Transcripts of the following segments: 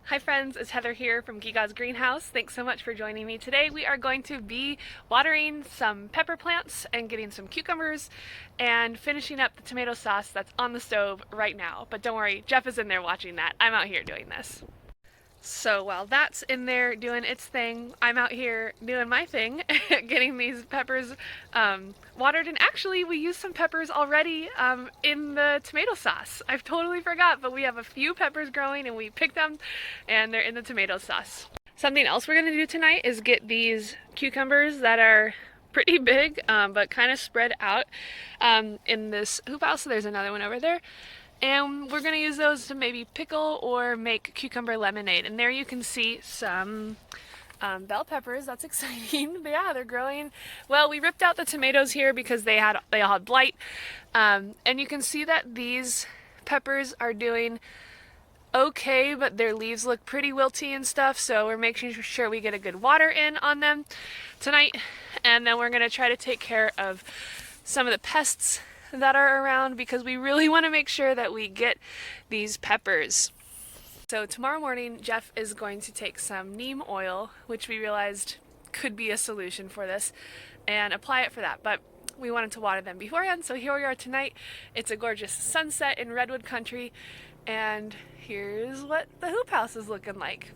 Hi friends, it's Heather here from Geegaw's greenhouse. Thanks so much for joining me today. We are going to be watering some pepper plants and getting some cucumbers and finishing up the tomato sauce that's on the stove right now. But don't worry, Jeff is in there watching that. I'm out here doing this. So while that's in there doing its thing, I'm out here doing my thing, getting these peppers watered. And actually, we used some peppers already in the tomato sauce. I've totally forgot, but we have a few peppers growing and we picked them and they're in the tomato sauce. Something else we're going to do tonight is get these cucumbers that are pretty big, but kind of spread out in this hoop house. So there's another one over there. And we're going to use those to maybe pickle or make cucumber lemonade. And there you can see some bell peppers. That's exciting. But yeah, they're growing. Well, we ripped out the tomatoes here because they all had blight. And you can see that these peppers are doing okay, but their leaves look pretty wilty and stuff. So we're making sure we get a good water in on them tonight. And then we're going to try to take care of some of the pests that are around because we really want to make sure that we get these peppers. So tomorrow morning, Jeff is going to take some neem oil, which we realized could be a solution for this, and apply it for that. But we wanted to water them beforehand, so here we are tonight. It's a gorgeous sunset in Redwood country, and here's what the hoop house is looking like.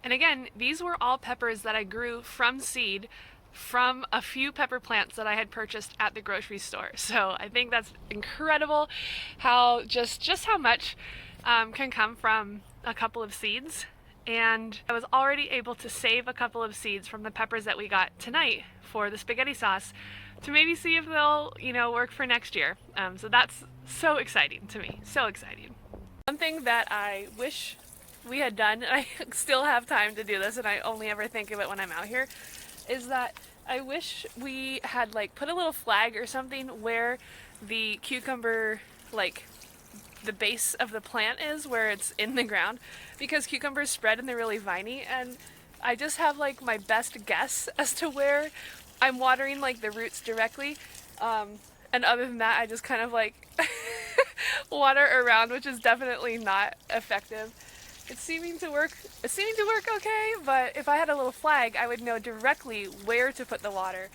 And again, these were all peppers that I grew from seed from a few pepper plants that I had purchased at the grocery store. So I think that's incredible how just how much can come from a couple of seeds. And I was already able to save a couple of seeds from the peppers that we got tonight for the spaghetti sauce to maybe see if they'll, work for next year. So that's so exciting to me, so exciting. One thing that I wish we had done, and I still have time to do this and I only ever think of it when I'm out here, is that I wish we had put a little flag or something where the cucumber, the base of the plant is, where it's in the ground, because cucumbers spread and they're really viney, and I just have my best guess as to where I'm watering the roots directly, and other than that I just kind of water around, which is definitely not effective. It's seeming to work okay, but if I had a little flag, I would know directly where to put the water.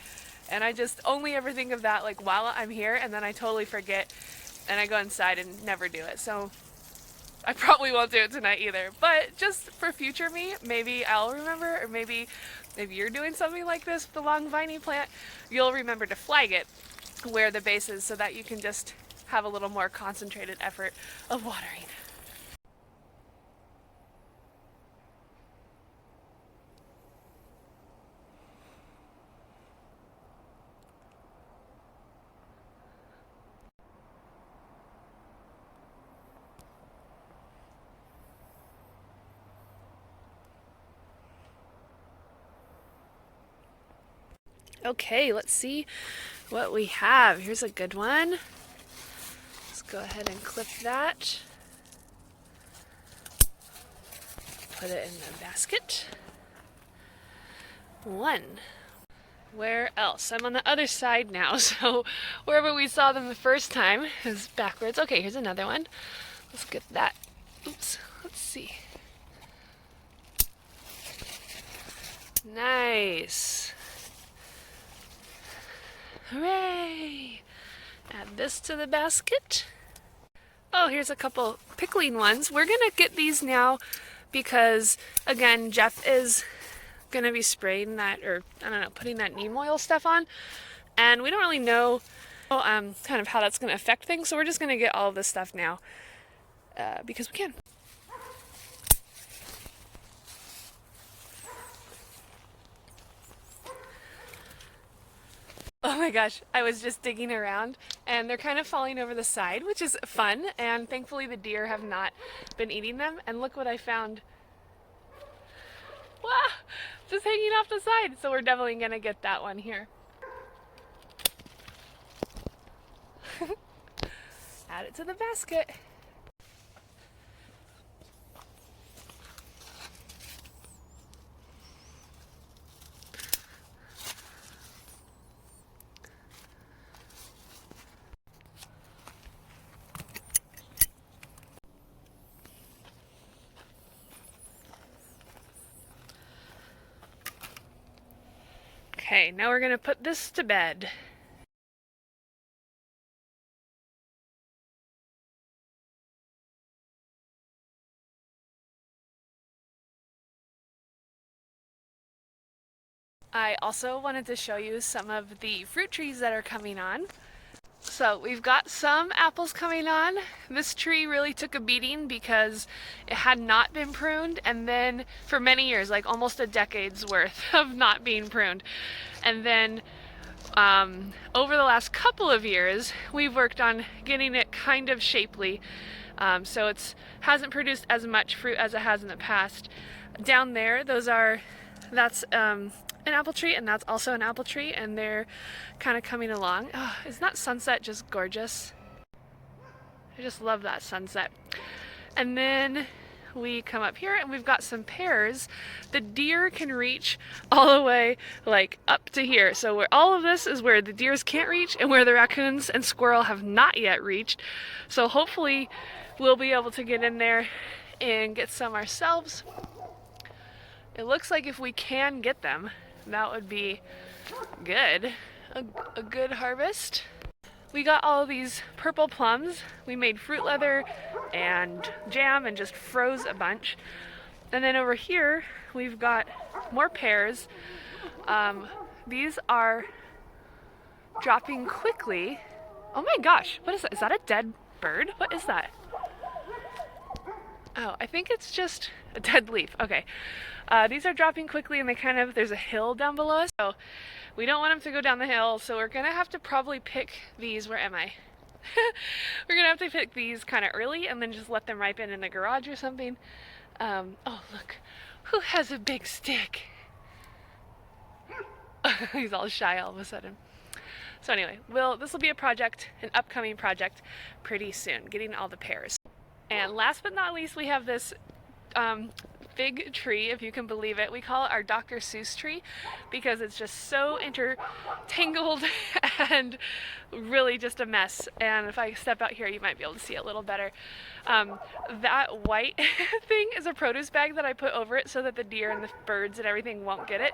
And I just only ever think of that while I'm here, and then I totally forget, and I go inside and never do it. So I probably won't do it tonight either. But just for future me, maybe I'll remember, or maybe if you're doing something like this with the long viney plant, you'll remember to flag it where the base is so that you can just have a little more concentrated effort of watering. Okay, let's see what we have. Here's a good one. Let's go ahead and clip that. Put it in the basket. One. Where else? I'm on the other side now, so wherever we saw them the first time is backwards. Okay, here's another one. Let's get that. Oops, let's see. Nice. Hooray! Add this to the basket. Oh, here's a couple pickling ones. We're gonna get these now because, again, Jeff is gonna be spraying that, or I don't know, putting that neem oil stuff on, and we don't really know kind of how that's gonna affect things, so we're just gonna get all of this stuff now because we can. Oh my gosh, I was just digging around and they're kind of falling over the side, which is fun, and thankfully the deer have not been eating them. And look what I found. Wow, just hanging off the side. So we're definitely gonna get that one here. Add it to the basket. Okay, now we're gonna put this to bed. I also wanted to show you some of the fruit trees that are coming on. So we've got some apples coming on. This tree really took a beating because it had not been pruned, and then for many years, like almost a decade's worth of not being pruned. And then over the last couple of years, we've worked on getting it kind of shapely. So it hasn't produced as much fruit as it has in the past. Down there, that's an apple tree, and that's also an apple tree, and they're kind of coming along. Oh, isn't that sunset just gorgeous? I just love that sunset. And then we come up here and we've got some pears. The deer can reach all the way like up to here. So where all of this is where the deers can't reach and where the raccoons and squirrel have not yet reached. So hopefully we'll be able to get in there and get some ourselves. It looks like if we can get them, that would be good. A good harvest. We got all of these purple plums. We made fruit leather and jam and just froze a bunch. And then over here, we've got more pears. These are dropping quickly. Oh my gosh, what is that? Is that a dead bird? What is that? Oh, I think it's just a dead leaf. Okay. These are dropping quickly, and there's a hill down below us, so we don't want them to go down the hill, so we're gonna have to probably pick these. Where am I? We're gonna have to pick these kind of early and then just let them ripen in the garage or something. Oh, look, who has a big stick? He's all shy all of a sudden. So anyway, this will be a project, an upcoming project pretty soon, getting all the pears. And last but not least, we have this fig tree, if you can believe it. We call it our Dr. Seuss tree because it's just so intertangled and really just a mess. And if I step out here, you might be able to see it a little better. That white thing is a produce bag that I put over it so that the deer and the birds and everything won't get it.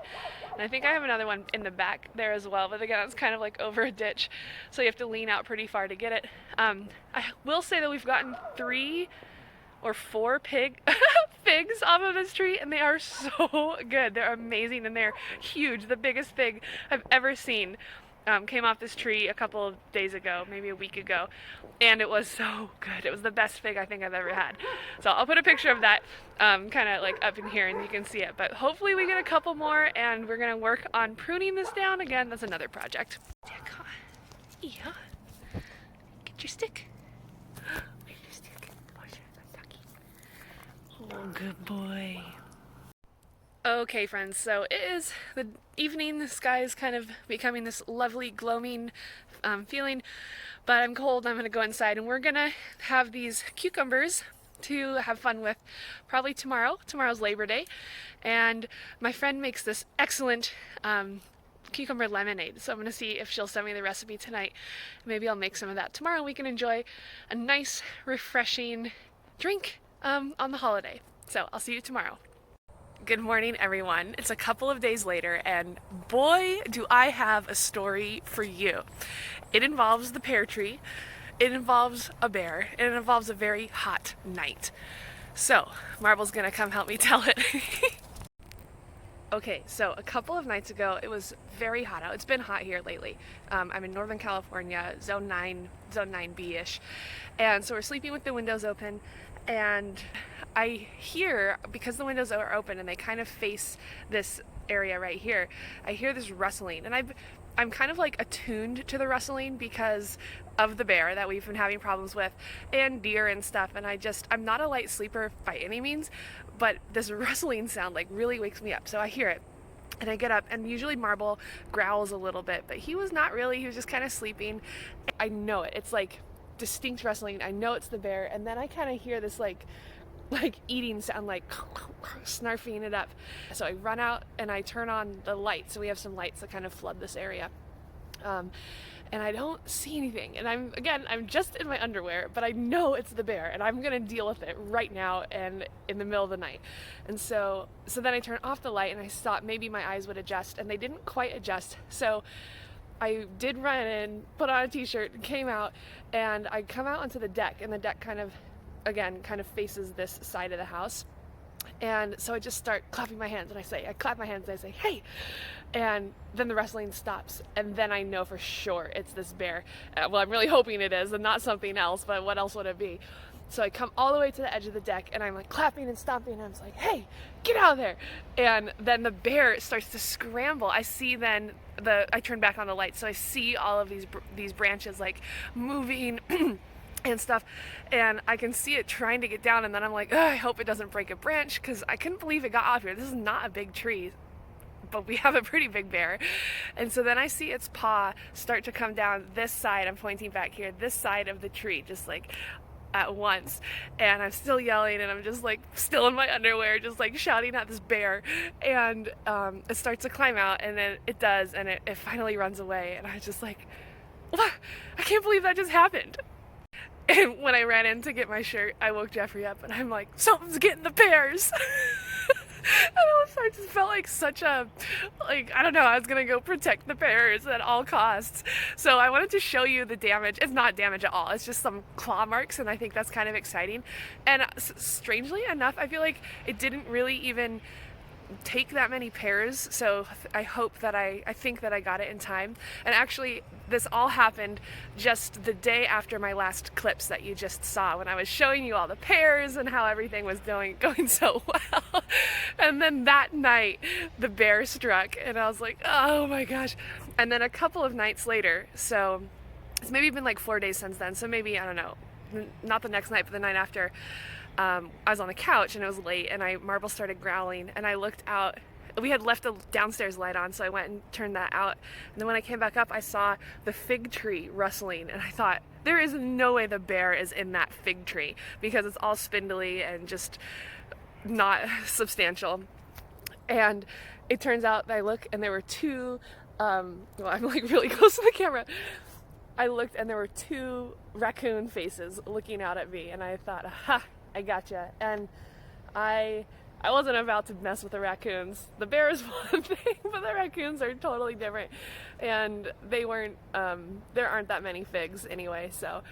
And I think I have another one in the back there as well, but again, it's kind of like over a ditch, so you have to lean out pretty far to get it. I will say that we've gotten 3 or 4 figs off of this tree, and they are so good. They're amazing, and they're huge. The biggest fig I've ever seen came off this tree a couple of days ago, maybe a week ago, and it was so good. It was the best fig I think I've ever had. So I'll put a picture of that kind of like up in here and you can see it, but hopefully we get a couple more, and we're gonna work on pruning this down. Again, that's another project. Yeah, get your stick. Oh, good boy. Okay, friends, so it is the evening. The sky is kind of becoming this lovely gloaming feeling, but I'm cold. I'm gonna go inside, and we're gonna have these cucumbers to have fun with probably tomorrow. Tomorrow's Labor Day, and my friend makes this excellent cucumber lemonade, so I'm gonna see if she'll send me the recipe tonight. Maybe I'll make some of that tomorrow. We can enjoy a nice, refreshing drink on the holiday. So I'll see you tomorrow. Good morning, everyone. It's a couple of days later, and boy, do I have a story for you. It involves the pear tree, it involves a bear, and it involves a very hot night. So, Marble's gonna come help me tell it. Okay, so a couple of nights ago, it was very hot out. It's been hot here lately. I'm in Northern California, zone 9B-ish. And so we're sleeping with the windows open, and I hear, because the windows are open and they kind of face this area right here, I hear this rustling, and I'm kind of like attuned to the rustling because of the bear that we've been having problems with, and deer and stuff, and I'm not a light sleeper by any means, but this rustling sound like really wakes me up. So I hear it and I get up, and usually Marble growls a little bit, but he was not really, he was just kind of sleeping. I know it. It's like distinct rustling. I know it's the bear, and then I kind of hear this like eating sound, like snarfing it up. So I run out and I turn on the light. So we have some lights that kind of flood this area. and I don't see anything. And I'm just in my underwear, but I know it's the bear, and I'm gonna deal with it right now and in the middle of the night. And so then I turn off the light and I thought maybe my eyes would adjust, and they didn't quite adjust. So I did run in, put on a t-shirt, came out, and I come out onto the deck, and the deck kind of faces this side of the house. And so I just start clapping my hands, and I clap my hands and I say, hey! And then the wrestling stops, and then I know for sure it's this bear. Well, I'm really hoping it is and not something else, but what else would it be? So I come all the way to the edge of the deck, and I'm like clapping and stomping, and I'm just like, hey, get out of there. And then the bear starts to scramble. I see then I turn back on the light, so I see all of these branches like moving and stuff, and I can see it trying to get down, and then I'm like, I hope it doesn't break a branch, because I couldn't believe it got off here. This is not a big tree, but we have a pretty big bear. And so then I see its paw start to come down this side, I'm pointing back here, this side of the tree, just like at once. And I'm still yelling, and I'm just like still in my underwear, just like shouting at this bear. And it starts to climb out, and then it does, and it finally runs away. And I was just like, what? I can't believe that just happened. And when I ran in to get my shirt, I woke Jeffrey up, and I'm like, something's getting the bears. I just felt like such a, I don't know, I was gonna go protect the bears at all costs. So I wanted to show you the damage. It's not damage at all, it's just some claw marks, and I think that's kind of exciting. And strangely enough, I feel like it didn't really even take that many pears, so I think that I got it in time. And actually, this all happened just the day after my last clips that you just saw, when I was showing you all the pears and how everything was going so well. And then that night, the bear struck, and I was like, oh my gosh. And then a couple of nights later, so it's maybe been like 4 days since then, so maybe, I don't know, not the next night, but the night after, I was on the couch and it was late, and Marble started growling, and I looked out. We had left the downstairs light on, so I went and turned that out. And then when I came back up, I saw the fig tree rustling, and I thought, there is no way the bear is in that fig tree, because it's all spindly and just not substantial. And it turns out that I look, and there were two, well, I'm like really close to the camera. I looked, and there were two raccoon faces looking out at me, and I thought, aha, I gotcha. And I wasn't about to mess with the raccoons. The bear is one thing, but the raccoons are totally different. And they weren't, there aren't that many figs anyway, so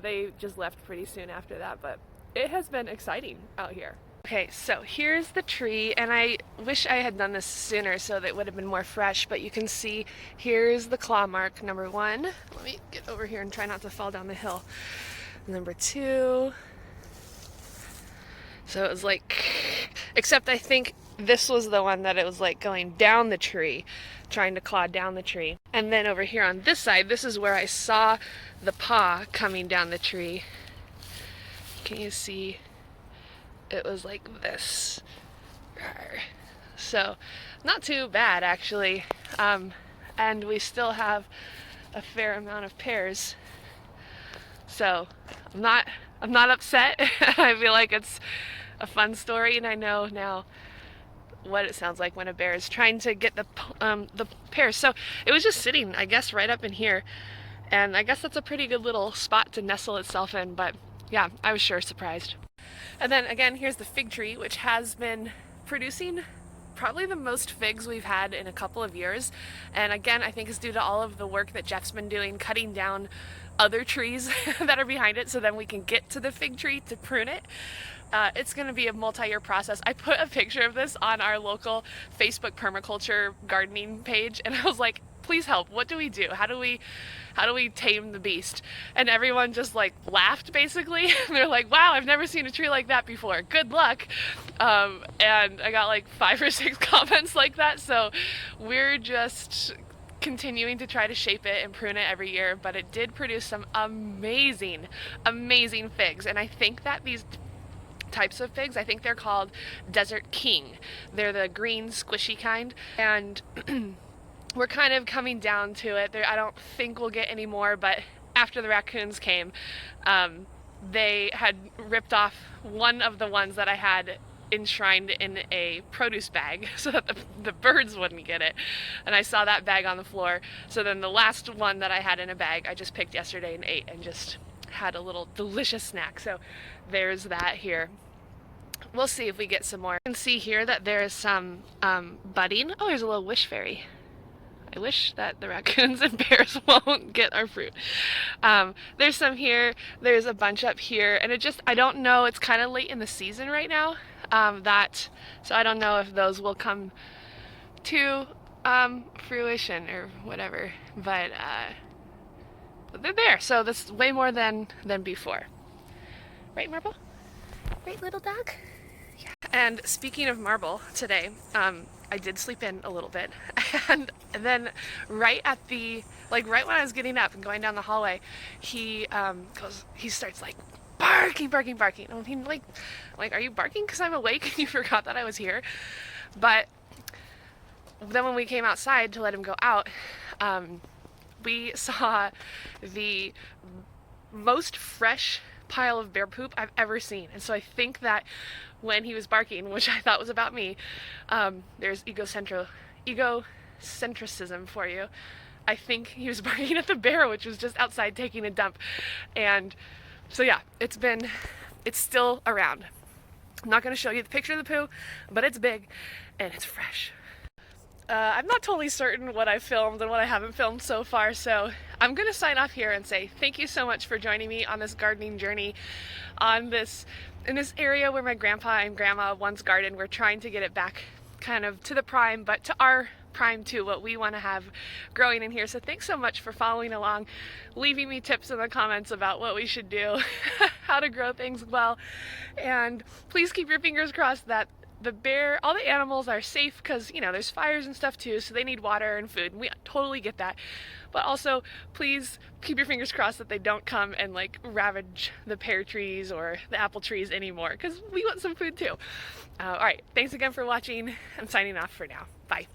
they just left pretty soon after that. But it has been exciting out here. Okay, so here's the tree, and I wish I had done this sooner so that it would have been more fresh, but you can see here's the claw mark, number one. Let me get over here and try not to fall down the hill. Number two. So it was like, except I think this was the one that it was like going down the tree, trying to claw down the tree. And then over here on this side, this is where I saw the paw coming down the tree. Can you see? It was like this. So not too bad, actually. And we still have a fair amount of pears. So I'm not upset. I feel like it's a fun story, and I know now what it sounds like when a bear is trying to get the pears. So it was just sitting, I guess, right up in here, and I guess that's a pretty good little spot to nestle itself in. But yeah, I was sure surprised. And then again, here's the fig tree, which has been producing probably the most figs we've had in a couple of years. And again, I think it's due to all of the work that Jeff's been doing, cutting down other trees that are behind it, so then we can get to the fig tree to prune it. It's going to be a multi-year process. I put a picture of this on our local Facebook permaculture gardening page, and I was like, please help. What do we do? How do we tame the beast? And everyone just like laughed, basically. They're like, wow, I've never seen a tree like that before. Good luck. And I got like 5 or 6 comments like that. So we're just continuing to try to shape it and prune it every year, but it did produce some amazing figs. And I think that these types of figs, I think they're called Desert King. They're the green squishy kind, and we're kind of coming down to it. I don't think we'll get any more, but after the raccoons came, they had ripped off one of the ones that I had enshrined in a produce bag so that the birds wouldn't get it. And I saw that bag on the floor. So then the last one that I had in a bag, I just picked yesterday and ate and just had a little delicious snack. So there's that here. We'll see if we get some more. You can see here that there is some budding. Oh, there's a little wish fairy. I wish that the raccoons and bears won't get our fruit. There's some here, there's a bunch up here, and I don't know, it's kind of late in the season right now, so I don't know if those will come to fruition or whatever, but they're there, so this is way more than before. Right, Marble? Right, little dog? Yeah. And speaking of Marble, today, I did sleep in a little bit, and then right when I was getting up and going down the hallway, he starts like barking, and I'm like, are you barking because I'm awake and you forgot that I was here? But then when we came outside to let him go out, we saw the most fresh pile of bear poop I've ever seen. And so I think that when he was barking, which I thought was about me, there's egocentrism for you. I think he was barking at the bear, which was just outside taking a dump. And so yeah, it's still around. I'm not going to show you the picture of the poo, but it's big and it's fresh. I'm not totally certain what I filmed and what I haven't filmed so far, so I'm going to sign off here and say thank you so much for joining me on this gardening journey in this area where my grandpa and grandma once gardened. We're trying to get it back kind of to the prime, but to our prime too, what we want to have growing in here. So thanks so much for following along, leaving me tips in the comments about what we should do, how to grow things well, and please keep your fingers crossed that all the animals are safe, because there's fires and stuff too, so they need water and food, and we totally get that. But also, please keep your fingers crossed that they don't come and like ravage the pear trees or the apple trees anymore, because we want some food too. Alright, thanks again for watching. I'm signing off for now. Bye.